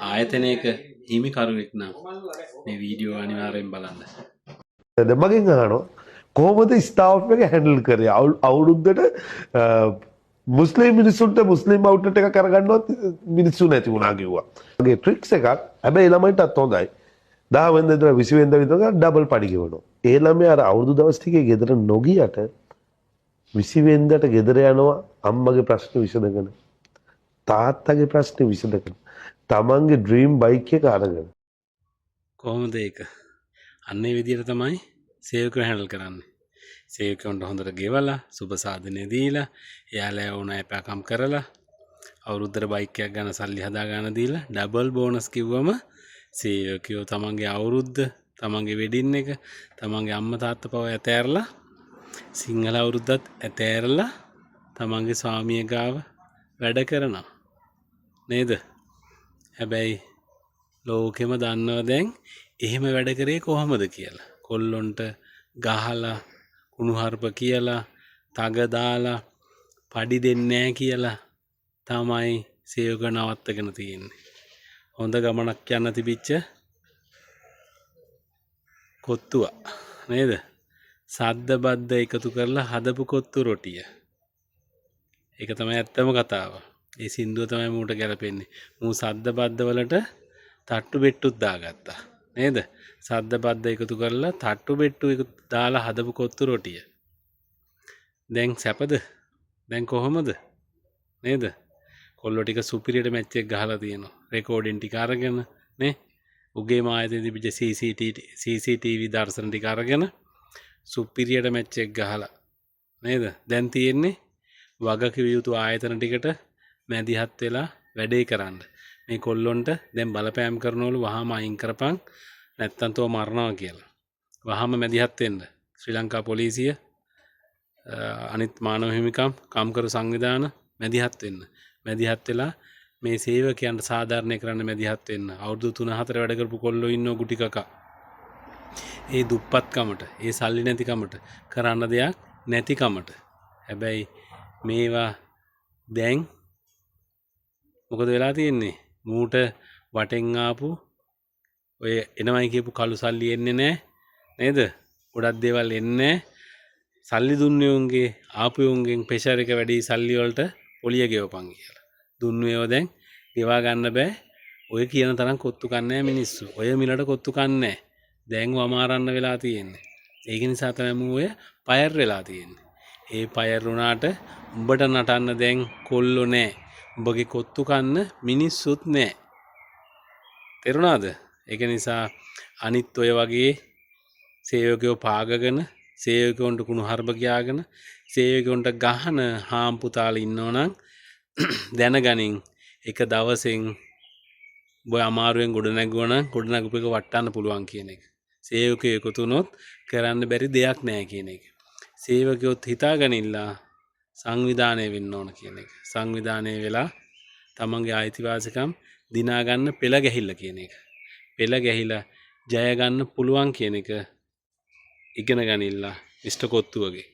ආයතනයක හිමිකරුවෙක් නම් මේ වීඩියෝ අනිවාර්යෙන් බලන්න. මගෙන් අහනවා කොහොමද ස්ටාෆ් එක හැන්ඩල් කරේ අවුරුද්දට මුස්ලිම් මිනිස්සුන්ට මුස්ලිම් අවුට්ලට් එකක් අරගන්නවත් මිනිස්සු නැති වුණා කිව්වා. මගේ ට්‍රික්ස් එකක් හැබැයි ළමයින්ටත් හොඳයි. 10 වෙනිදා ඉඳලා 20 වෙනිදා විතර ඩබල් පඩි ගෙවනවා. ඒ ළමයා අර අවුරුදු දවස් ටිකේ ගෙදර නොගියට 20 වෙනිදාට ගෙදර යනවා අම්මගේ ප්‍රශ්න විසඳගෙන. තාත්තගේ ප්‍රශ්න විසඳගෙන. තමන්ගේ ඩ්‍රීම් බයික් එක අරගෙන. කොහොමද ඒක? අන්න ඒ විදිහට තමයි සේවකයෝ හැන්ඩල් කරන්නේ. සේවකයන්ට හොඳට ගෙවලා සුබ සාධනය දීලා එයාලා ඕන අපකම් කරලා අවුරුද්දට බයික් එකක් ගන්න සල්ලි හදා ගන්න දීලා ඩබල් බෝනස් කිව්වම සේවකයෝ තමන්ගේ අවුරුද්ද තමන්ගේ වෙඩින් එක තමන්ගේ අම්මා තාත්තා පව ඇතෑරලා සිංහල අවුරුද්දත් ඇතෑරලා තමන්ගේ ස්වාමියා ගාව වැඩ කරනවා නේද? හැබැයි ලෝකෙම දන්නව දැන් එහෙම වැඩ කරේ කොහොමද කියලා. කොල්ලොන්ට ගහලා කුණුහරුප කියලා තග දාලා පඩි දෙන්නේ නැහැ කියලා තමයි සේවක නවත්තගෙන තියෙන්නේ. හොඳ ගමනක් යන්න තිබිච්ච කොත්තුව නේද? සද්ද බද්ද එකතු කරලා හදපු කොත්තු රොටිය. ඒක තමයි ඇත්තම කතාව. ඒ සින්දුව තමයි මූට ගැලපෙන්නේ. මූ සද්ද බද්ද වලට තට්ටු බෙට්ටුත් දාගත්තා. නේද? සද්ද බද්ද එකතු කරලා තට්ටු බෙට්ටු එක දාලා හදපු කොත්තු රොටිය. දැන් සැපද? දැන් කොහොමද? නේද? කොල්ලෝ ටික සුපිරියට මැච් එක ගහලා තියෙනවා. රෙකෝඩින් ටික අරගෙන නේ. උගේ මායතේ තිබිච්ච CCTV දර්ශන ටික අරගෙන සුපිරියට මැච් එක ගහලා නේද? දැන් තියෙන්නේ වගකිව යුතු ආයතන ටිකට මැදිහත් වෙලා වැඩේ කරන්න. මේ කොල්ලොන්ට දැන් බලපෑම් කරනවලු වහාම අයින් කරපන් නැත්තම් තෝ මරනවා කියලා. වහාම මැදිහත් වෙන්න. ශ්‍රී ලංකා පොලිසිය අනිත් මානව හිමිකම් කම්කරු සංවිධාන මැදිහත් වෙන්න. මැදිහත් වෙලා මේ සේවකයන්ට සාධාරණය කරන්න මැදිහත් වෙන්න. අවුරුදු 3-4 වැඩ කරපු කොල්ලෝ ඉන්නෝ ගුටි කකා. ඒ දුප්පත්කමට, ඒ සල්ලි නැතිකමට, කරන්න දෙයක් නැතිකමට. හැබැයි මේවා දැන් මොකද වෙලා තියෙන්නේ? මූට වටෙන් ආපු ඔය එනවයි කියපු කළු සල්ලි එන්නේ නැහැ නේද? ගොඩක් දේවල් එන්නේ සල්ලි දුන්නේ උන්ගේ ආපුයුන්ගෙන් ප්‍රෙෂර් එක වැඩි සල්ලි වලට පොලිය ගෙවපන් කියලා. දුන්නේව දැන් ගෙවා ගන්න බෑ. ඔය කියන තරම් කොත්තු කන්නේ මිනිස්සු. ඔය මිලට කොත්තු කන්නේ දැන් වමාරන්න වෙලා තියෙන්නේ. ඒක නිසා තමයි මූ ඔය පයර් වෙලා තියෙන්නේ. ඒ පයර් වුණාට උඹට නටන්න දැන් කොල්ලෝ නෑ. උඹගේ කොත්තු කන්න මිනිස්සුත් නෑ. තේරුණාද? ඒක නිසා අනිත් ඔය වගේ සේවකයෝ පාගගෙන සේවකයන්ට කුණු හර්බ ගියාගෙන සේවකයන්ට ගහන හාම්පුතාලා ඉන්නවනම් දැනගනින් එක දවසෙන් ඔබ අමාරුවෙන් ගොඩ නැගුවනම් ගොඩ නැගපු එක වටන්න පුළුවන් කියන එක. සේවකයෝ එකතු වුණොත් කරන්න බැරි දෙයක් නෑ කියන එක. සේවකයොත් හිතාගනින්නලා සංවිධානය වෙන්න ඕන කියන එක. සංවිධානය වෙලා තමන්ගේ අයිතිවාසිකම් දිනා ගන්න පෙළ ගැහිල්ල කියන එක. පෙළ ගැහිලා ජය ගන්න පුළුවන් කියන එක ඉගෙන ගනින්නලා මිස්ටර් කොත්තු වගේ.